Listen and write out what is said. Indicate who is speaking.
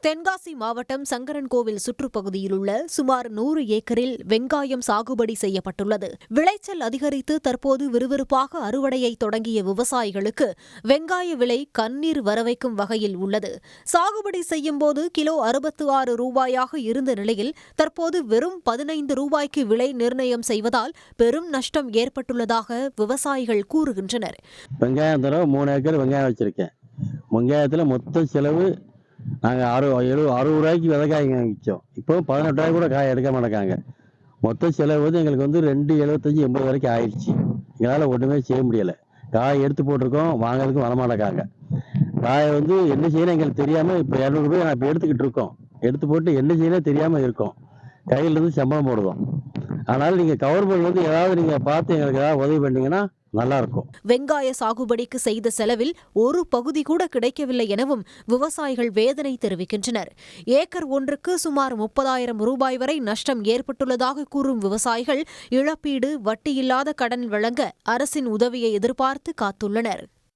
Speaker 1: தென்காசி மாவட்டம் சங்கரன்கோவில் சுற்றுப்பகுதியில் உள்ள சுமார் 100 ஏக்கரில் வெங்காயம் சாகுபடி செய்யப்பட்டுள்ளது. விளைச்சல் அதிகரித்து தற்போது விறுவிறுப்பாக அறுவடையை தொடங்கிய விவசாயிகளுக்கு வெங்காய விலை கண்ணீர் வரவைக்கும் வகையில் உள்ளது. சாகுபடி செய்யும் போது கிலோ 66 ரூபாயாக இருந்த நிலையில் தற்போது வெறும் 15 ரூபாய்க்கு விலை நிர்ணயம் செய்வதால் பெரும் நஷ்டம் ஏற்பட்டுள்ளதாக விவசாயிகள் கூறுகின்றனர்.
Speaker 2: வெங்காயம் 3 ஏக்கர் வெங்காயம் வச்சிருக்கேன். வெங்காயத்தில் மொத்த செலவு நாங்கள் 60 ரூபாய்க்கு விதைக்காய்ங்க விற்றோம். இப்போ 18 ரூபாய் கூட காய் எடுக்க மாட்டேங்காங்க. மொத்த செலவு எங்களுக்கு 2,75 80 வரைக்கும் ஆயிடுச்சு. எங்களால் ஒன்றுமே செய்ய முடியலை. காய் எடுத்து போட்டிருக்கோம், வாங்கிறதுக்கும் வரமாட்டேங்காங்க. காயை என்ன செய்யணும் எங்களுக்கு தெரியாமல் இப்போ 200 ரூபாய் நான் இப்போ எடுத்துக்கிட்டு இருக்கோம். எடுத்து போட்டு என்ன செய்யணும் தெரியாமல் இருக்கோம். கையிலேருந்து சம்பளம் போடுவோம். ஆனால் நீங்கள் கவர்மெண்ட் ஏதாவது நீங்கள் பார்த்து எங்களுக்கு ஏதாவது உதவி பண்ணீங்கன்னா நல்லா இருக்கும்.
Speaker 1: வெங்காய சாகுபடிக்கு செய்த செலவில் ஒரு பகுதி கூட கிடைக்கவில்லை எனவும் விவசாயிகள் வேதனை தெரிவிக்கின்றனர். ஏக்கர் ஒன்றுக்கு சுமார் 30,000 ரூபாய் வரை நஷ்டம் ஏற்பட்டுள்ளதாக கூறும் விவசாயிகள் இழப்பீடு, வட்டியில்லாத கடன் வழங்க அரசின் உதவியை எதிர்பார்த்து காத்துள்ளனர்.